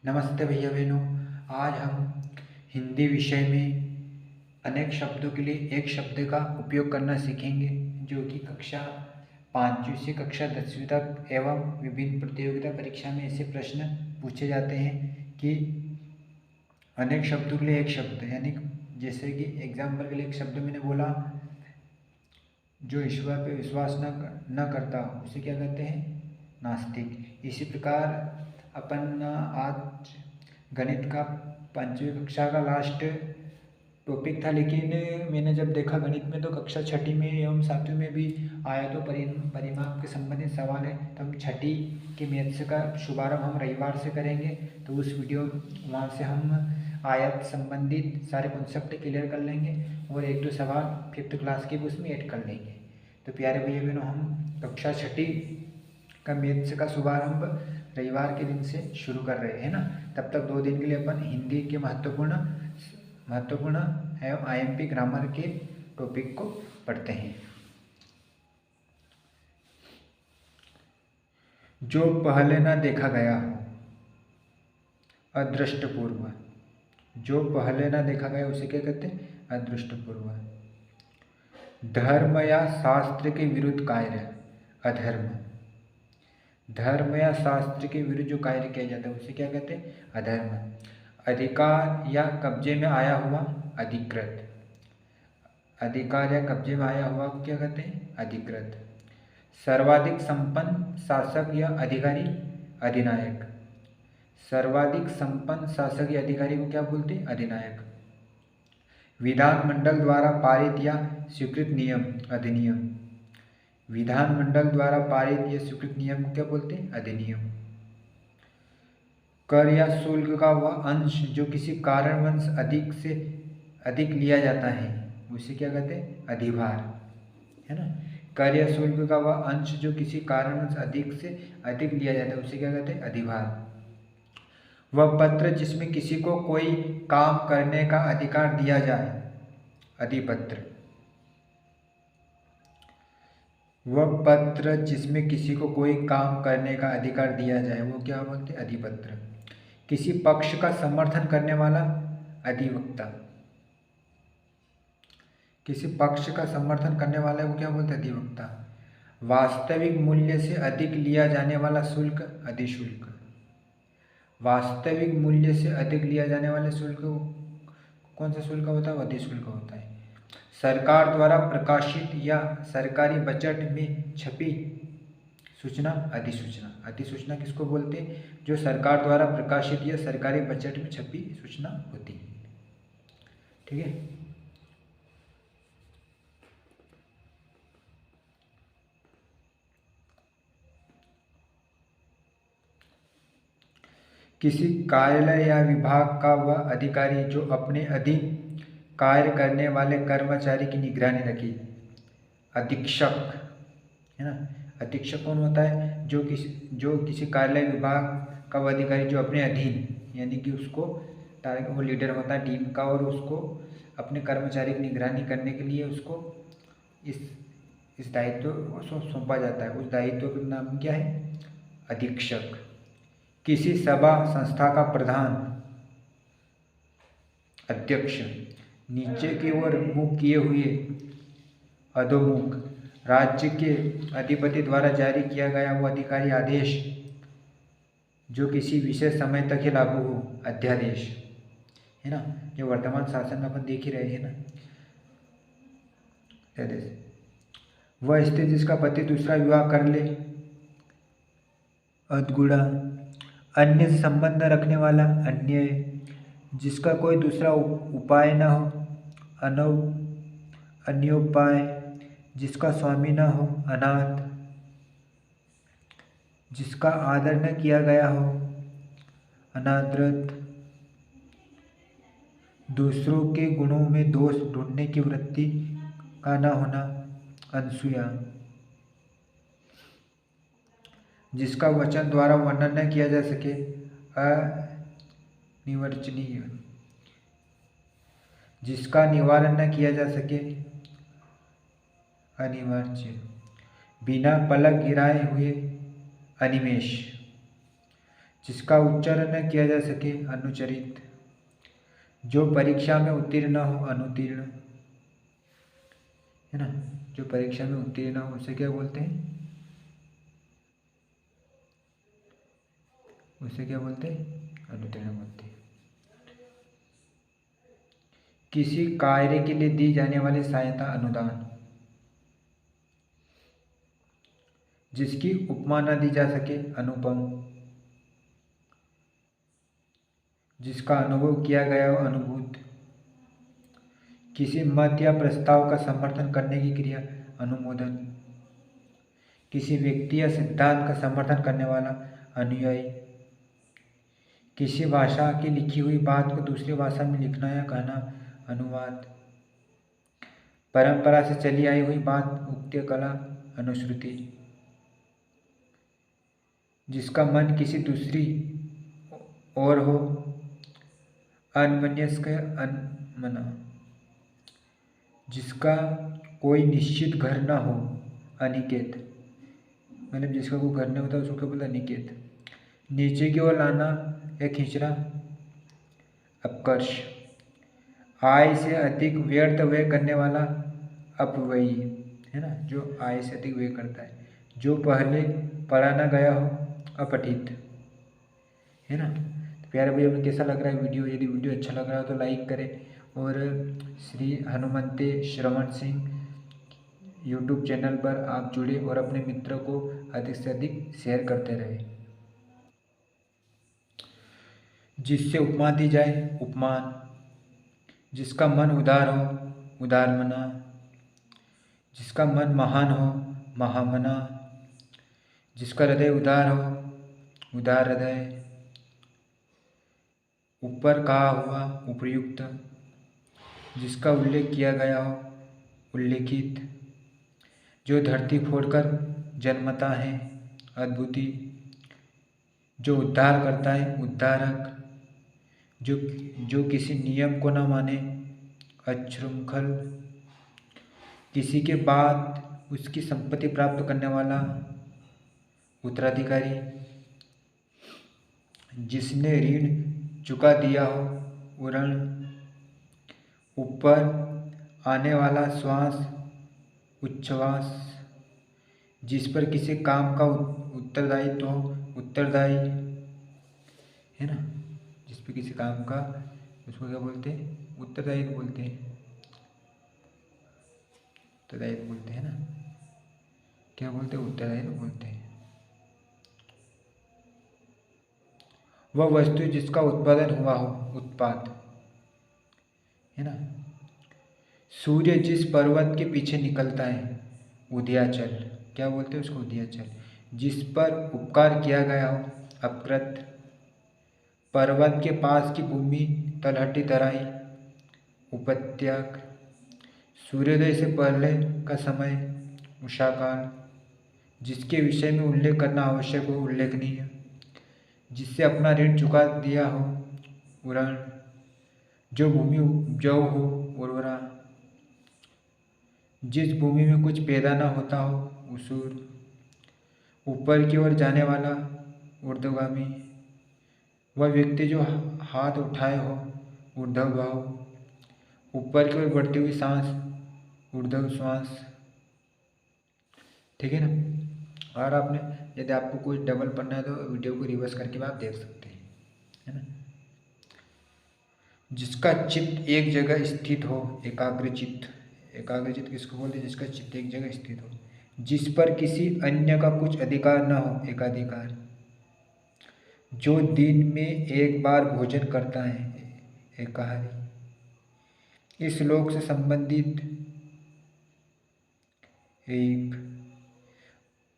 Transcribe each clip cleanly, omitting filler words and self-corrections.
नमस्ते भैया बहनों। आज हम हिंदी विषय में अनेक शब्दों के लिए एक शब्द का उपयोग करना सीखेंगे, जो कि कक्षा 5वीं से कक्षा 10वीं तक एवं विभिन्न प्रतियोगिता परीक्षा में ऐसे प्रश्न पूछे जाते हैं कि अनेक शब्दों के लिए एक शब्द, यानी जैसे कि एग्जाम्पल के लिए एक शब्द मैंने बोला, जो ईश्वर पे विश्वास न करता उसे क्या कहते हैं? नास्तिक। इसी प्रकार अपन आज गणित का 5वीं कक्षा का लास्ट टॉपिक था, लेकिन मैंने जब देखा गणित में तो कक्षा 6ठी में एवं 7वीं में भी आया तो परिमाप के संबंधित सवाल है। तो हम 6ठी के मैथ्स का शुभारंभ हम रविवार से करेंगे, तो उस वीडियो वहाँ से हम आयत संबंधित सारे कॉन्सेप्ट क्लियर कर लेंगे और एक दो सवाल 5th क्लास के भी उसमें ऐड कर लेंगे। तो प्यारे भैया बहनों, हम कक्षा 6ठी का मैथ्स का शुभारंभ रविवार के दिन से शुरू कर रहे हैं ना। तब तक 2 दिन के लिए अपन हिंदी के महत्वपूर्ण एवं IMP ग्रामर के टॉपिक को पढ़ते हैं। जो पहले न देखा गया हो, अदृष्टपूर्व। जो पहले न देखा गया उसे क्या कहते हैं? अदृष्टपूर्व। धर्म या शास्त्र के विरुद्ध कार्य, अधर्म। धर्म या शास्त्र के विरुद्ध जो कार्य किया जाता है उसे क्या कहते हैं? अधर्म। अधिकार या कब्जे में आया हुआ, अधिकृत। अधिकार या कब्जे में आया हुआ को क्या कहते हैं? अधिकृत। सर्वाधिक संपन्न शासक या अधिकारी, अधिनायक। सर्वाधिक संपन्न शासक या अधिकारी को क्या बोलते हैं? अधिनायक। विधानमंडल द्वारा पारित या स्वीकृत नियम, अधिनियम। विधानमंडल द्वारा पारित या स्वीकृत नियम को क्या बोलते हैं? अधिनियम। कर या शुल्क का वह अंश जो किसी कारणवश अधिक से अधिक लिया जाता है उसे क्या कहते हैं? अधिभार, है ना। कर या शुल्क का वह अंश जो किसी कारणवश अधिक से अधिक लिया जाता है उसे क्या कहते हैं? अधिभार। वह पत्र जिसमें किसी को कोई काम करने का अधिकार दिया जाए, अधिपत्र। वह पत्र जिसमें किसी को कोई काम करने का अधिकार दिया जाए वो क्या बोलते हैं? अधिपत्र। किसी पक्ष का समर्थन करने वाला, अधिवक्ता। किसी पक्ष का समर्थन करने वाले को क्या बोलते हैं? अधिवक्ता। वास्तविक मूल्य से अधिक लिया जाने वाला शुल्क, अधिशुल्क। वास्तविक मूल्य से अधिक लिया जाने वाले शुल्क कौन सा शुल्क होता है? अधिशुल्क होता है। सरकार द्वारा प्रकाशित या सरकारी बजट में छपी सूचना, अधिसूचना। अधिसूचना किसको बोलते हैं? जो सरकार द्वारा प्रकाशित या सरकारी बजट में छपी सूचना होती है। ठीक है। किसी कार्यालय या विभाग का वह अधिकारी जो अपने अधीन कार्य करने वाले कर्मचारी की निगरानी रखे, अधीक्षक, है ना। अधीक्षक कौन होता है? जो किसी कार्यालय विभाग का वह अधिकारी जो अपने अधीन, यानी कि उसको वो लीडर होता है टीम का, और उसको अपने कर्मचारी की निगरानी करने के लिए उसको इस दायित्व को सौंपा जाता है। उस दायित्व का नाम क्या है? अधीक्षक। किसी सभा संस्था का प्रधान, अध्यक्ष। नीचे की ओर मुख किए हुए, अधोमुख। राज्य के अधिपति द्वारा जारी किया गया वो अधिकारी आदेश जो किसी विशेष समय तक ही लागू हो, अध्यादेश, है ना। जो वर्तमान शासन में अपन देख ही रहे हैं ना, अध्यादेश। वह स्त्री जिसका पति दूसरा विवाह कर ले, अधगुड़ा। अन्य से संबंध न रखने वाला, अन्याय। जिसका कोई दूसरा उपाय न हो, अन्योपाय। जिसका स्वामी न हो, अनाथ। जिसका आदर न किया गया हो, अनादृत। दूसरों के गुणों में दोष ढूंढने की वृत्ति का न होना, अनसूया। जिसका वचन द्वारा वर्णन न किया जा सके, अनिर्वचनीय। जिसका निवारण न किया जा सके, अनिवार्य। बिना पलक गिराए हुए, अनिमेष। जिसका उच्चारण न किया जा सके अनुच्चरित। जो परीक्षा में उत्तीर्ण न हो अनुत्तीर्ण, है ना। जो परीक्षा में उत्तीर्ण न हो उसे क्या बोलते हैं, उसे क्या बोलते हैं, अनुत्तीर्ण बोलते हैं। किसी कार्य के लिए दी जाने वाली सहायता अनुदान। जिसकी उपमा न दी जा सके अनुपम। जिसका अनुभव किया गया हो अनुभूत। किसी मत या प्रस्ताव का समर्थन करने की क्रिया अनुमोदन। किसी व्यक्ति या सिद्धांत का समर्थन करने वाला अनुयायी। किसी भाषा की लिखी हुई बात को दूसरी भाषा में लिखना या कहना अनुवाद। परंपरा से चली आई हुई बात उक्ति कला अनुश्रुति। जिसका मन किसी दूसरी ओर हो अनमन्यस्क अनमना। जिसका कोई निश्चित घर न हो अनिकेत, मतलब जिसका कोई घर नहीं होता उसको क्या बोलते हैं, अनिकेत। नीचे की ओर लाना या खींचना अपकर्ष। आय से अधिक व्यर्थ व्यय करने वाला अपव्ययी, है ना, जो आय से अधिक व्यय करता है। जो पहले पढ़ा ना गया हो अपठित, है ना। तो प्यारे भाई हमें कैसा लग रहा है वीडियो, यदि वीडियो अच्छा लग रहा हो तो लाइक करें और श्री हनुमंते श्रवण सिंह यूट्यूब चैनल पर आप जुड़े और अपने मित्रों को अधिक से अधिक शेयर करते रहें। जिससे उपमा दी जाए उपमान। जिसका मन उदार हो उदारमना। जिसका मन महान हो महामना। जिसका हृदय उदार हो उदार हृदय। ऊपर कहा हुआ उपयुक्त। जिसका उल्लेख किया गया हो उल्लेखित। जो धरती फोड़कर जन्मता है अद्भुति। जो उद्धार करता है उद्धारक। जो किसी नियम को न माने अशृंखल। किसी के बाद उसकी संपत्ति प्राप्त करने वाला उत्तराधिकारी। जिसने ऋण चुका दिया हो उरण। ऊपर आने वाला श्वास उच्छ्वास। जिस पर किसी काम का उत्तरदायित्व हो उत्तरदायी, है ना। जिस पर किसी काम का, उसको क्या बोलते हैं, उत्तरदायित्व बोलते हैं, उत्तरदायित्व बोलते हैं ना, क्या बोलते हैं, उत्तरदायित्व बोलते हैं। वह वस्तु जिसका उत्पादन हुआ हो उत्पाद, है ना। सूर्य जिस पर्वत के पीछे निकलता है उदयाचल, क्या बोलते हैं उसको, उदयाचल। जिस पर उपकार किया गया हो अपकृत। पर्वत के पास की भूमि तलहटी तराई उपत्यक। सूर्योदय से पहले का समय उषाकाल। जिसके विषय में उल्लेख करना आवश्यक हो उल्लेखनीय। जिससे अपना ऋण चुका दिया हो उरण। जो भूमि उपजाऊ हो उर्वरा। जिस भूमि में कुछ पैदा न होता हो उसूर। ऊपर की ओर जाने वाला ऊर्ध्वगामी। वह व्यक्ति जो हाथ उठाए हो ऊर्ध्व भाव। ऊपर की ओर बढ़ती हुई सांस ऊर्ध्व श्वास, ठीक है ना। और आपने यदि आपको कुछ डबल पढ़ना है तो वीडियो को रिवर्स करके आप देख सकते हैं, है ना। जिसका चित्त एक जगह स्थित हो एकाग्रचित्त। एकाग्रचित्त किसको बोलते हैं, जिसका चित्त एक जगह स्थित हो। जिस पर किसी अन्य का कुछ अधिकार न हो एकाधिकार। जो दिन में एक बार भोजन करता है एकाहारी। इस श्लोक से संबंधित एक।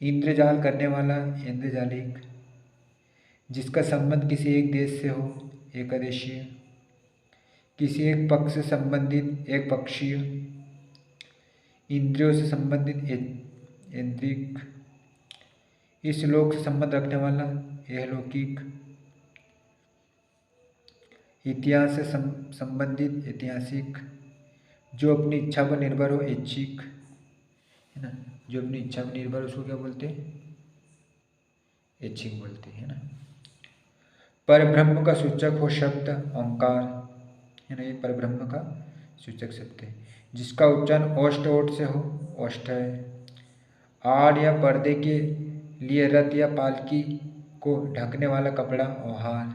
इंद्रजाल करने वाला इंद्रजालिक। जिसका संबंध किसी एक देश से हो एकदेशीय। किसी एक पक्ष से संबंधित एक पक्षीय। इंद्रियों से संबंधित ऐन्द्रिक। इस श्लोक से संबंध रखने वाला यहलौकिक। इतिहास से संबंधित ऐतिहासिक। जो अपनी इच्छा पर निर्भर हो ऐच्छिक, है ना। जो अपनी इच्छा पर निर्भर उसको क्या बोलते हैं, ऐच्छिक बोलते हैं, है ना। परब्रह्म का सूचक हो शब्द ओंकार, है ना, ये परब्रह्म का सूचक शब्द है। जिसका उच्चारण ओष्ठ ओठ से हो, ओष्ठ है। आड़ या पर्दे के लिए रथ या पालकी को ढकने वाला कपड़ा ओहार,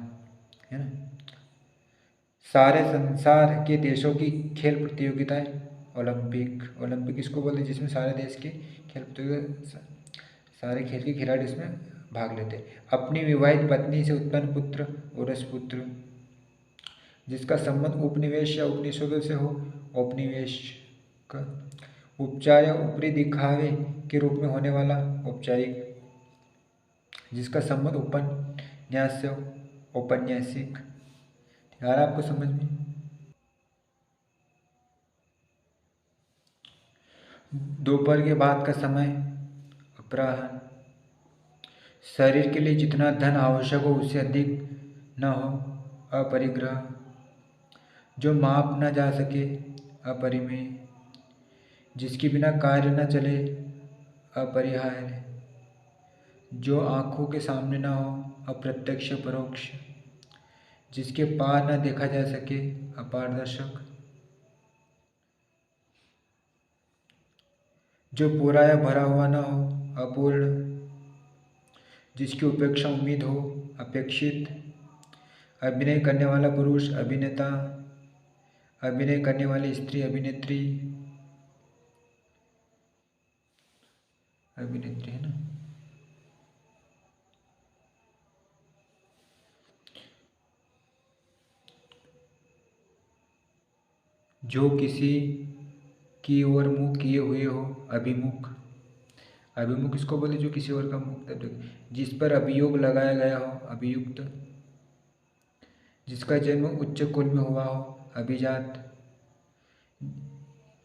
है ना। सारे संसार के देशों की खेल प्रतियोगिताएं ओलंपिक, ओलंपिक इसको बोलते हैं जिसमें सारे देश के खेल प्रतियोगिता, सारे खेल के खिलाड़ी इसमें भाग लेते हैं। अपनी विवाहित पत्नी से उत्पन्न पुत्र औरस पुत्र। जिसका संबंध उपनिवेश या उपनिषदों से हो, औपनिवेश का। उपचार या ऊपरी दिखावे के रूप में होने वाला औपचारिक। जिसका संबंध उपन्यास से हो, औपन्यासिक। यार आपको समझ में? दोपहर के बाद का समय अपराह्न। शरीर के लिए जितना धन आवश्यक हो उससे अधिक न हो, अपरिग्रह। जो माप न जा सके, अपरिमेय। जिसके बिना कार्य न चले, अपरिहार्य। जो आँखों के सामने न हो, अप्रत्यक्ष परोक्ष। जिसके पार न देखा जा सके, अपारदर्शक। जो पूरा या भरा हुआ न हो, अपूर्ण। जिसकी उपेक्षा उम्मीद हो, अपेक्षित। अभिनय करने वाला पुरुष, अभिनेता। अभिनय करने वाली स्त्री, अभिनेत्री, अभिनेत्री, है ना। जो किसी की ओर मुँह किए हुए हो, अभिमुख। अभिमुख इसको बोले जो किसी और का मुख, जिस पर अभियोग लगाया गया हो, अभियुक्त। जिसका जन्म उच्च कुल में हुआ हो, अभिजात।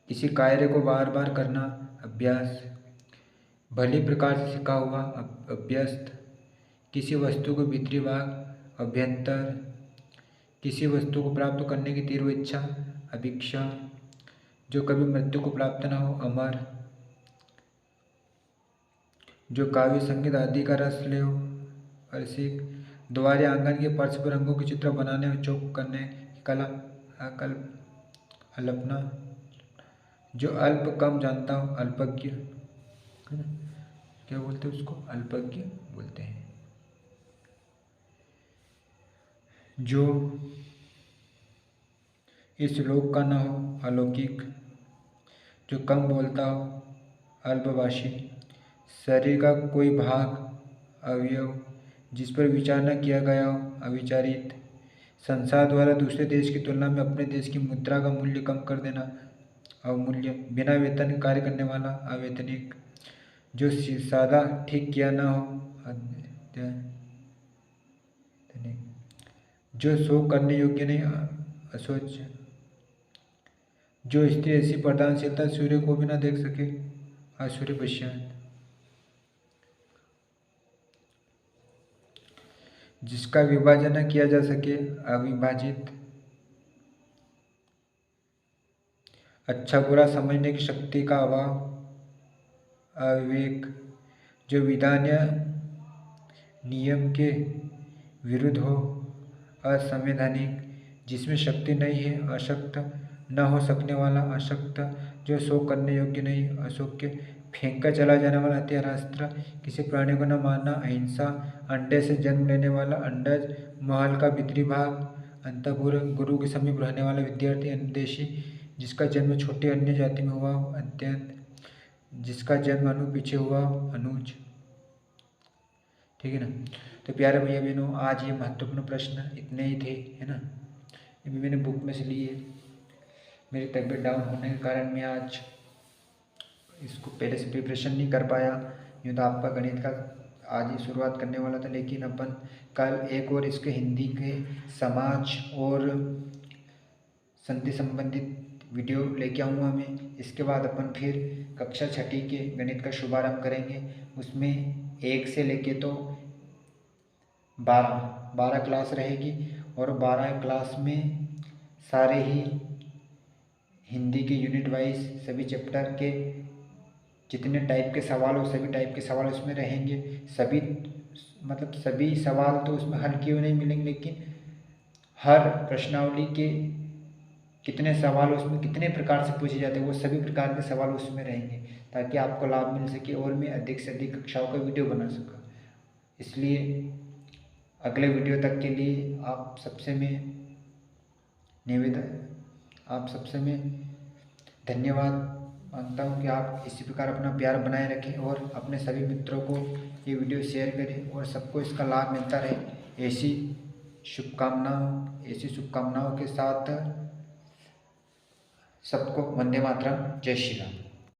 किसी कार्य को बार बार करना, अभ्यास। भली प्रकार से सीखा हुआ, अभ्यस्त। किसी वस्तु को भीतरी भाग, अभ्यंतर। किसी वस्तु को प्राप्त करने की तीव्र इच्छा, अभिक्षा। जो कभी मृत्यु को प्राप्त न हो, अमर। जो काव्य संगीत आदि का रस ले हो, रसिक। द्वार आंगन के फर्श पर रंगों के चित्र बनाने और चौक करने की कला, अकल्प, अल्पना। जो अल्प कम जानता हो, अल्पज्ञ, है ना। क्या बोलते हैं उसको? अल्पज्ञ बोलते हैं। जो इस लोक का न हो, अलौकिक। जो कम बोलता हो, अल्पभाषी। शरीर का कोई भाग, अवयव, जिस पर विचार न किया गया हो, अविचारित। संसार द्वारा दूसरे देश की तुलना में अपने देश की मुद्रा का मूल्य कम कर देना, अवमूल्य। बिना वेतन कार्य करने वाला, अवैतनिक। जो सादा ठीक किया न हो, अदैतनिक। जो शोक करने योग्य नहीं, अशोच। जो स्त्री ऐसी प्रदानशीलता सूर्य को भी न देख सके, आसूर्य पश्चात। जिसका विभाजन न किया जा सके, अविभाजित। अच्छा बुरा समझने की शक्ति का अभाव, अविवेक। जो विधान या नियम के विरुद्ध हो, असंवैधानिक। जिसमें शक्ति नहीं है, अशक्त। न हो सकने वाला, अशक्त। जो शोक करने योग्य नहीं, अशोक्य। फेंका चला जाने वाला, हत्यारास्त्र। किसी प्राणी को न मारना, अहिंसा। अंडे से जन्म लेने वाला, अंडज। महल का भीतरी भाग, अंतःपुर। गुरु के समीप रहने वाला विद्यार्थी, अनुदेशी। जिसका जन्म छोटी अन्य जाति में हुआ हो, अत्यंत। जिसका जन्म अनु पीछे हुआ हो, अनुज। ठीक है ना। तो प्यारे भैया बहनों, आज ये महत्वपूर्ण प्रश्न इतने ही थे, है ना। ये भी मैंने बुक में से लिए। मेरी तबीयत डाउन होने के कारण मैं आज इसको पहले से प्रिपरेशन नहीं कर पाया। यूँ तो आपका गणित का आज ही शुरुआत करने वाला था, लेकिन अपन कल एक और इसके हिंदी के समाज और संधि संबंधित वीडियो लेके आऊँगा मैं। इसके बाद अपन फिर कक्षा छठी के गणित का शुभारंभ करेंगे। उसमें 1 से लेके तो 12 क्लास रहेगी, और 12 क्लास में सारे ही हिंदी के यूनिट वाइज सभी चैप्टर के जितने टाइप के सवाल हो, सभी टाइप के सवाल उसमें रहेंगे। सभी मतलब सभी सवाल तो उसमें हल किए हुए नहीं मिलेंगे, लेकिन हर प्रश्नावली के कितने सवाल उसमें कितने प्रकार से पूछे जाते हैं वो सभी प्रकार के सवाल उसमें रहेंगे, ताकि आपको लाभ मिल सके और मैं अधिक से अधिक कक्षाओं का वीडियो बना सकूँ। इसलिए अगले वीडियो तक के लिए आप सबसे मैं धन्यवाद मांगता हूँ कि आप इसी प्रकार अपना प्यार बनाए रखें और अपने सभी मित्रों को ये वीडियो शेयर करें और सबको इसका लाभ मिलता रहे। ऐसी शुभकामनाओं के साथ सबको वंदे मातरम, जय श्री राम।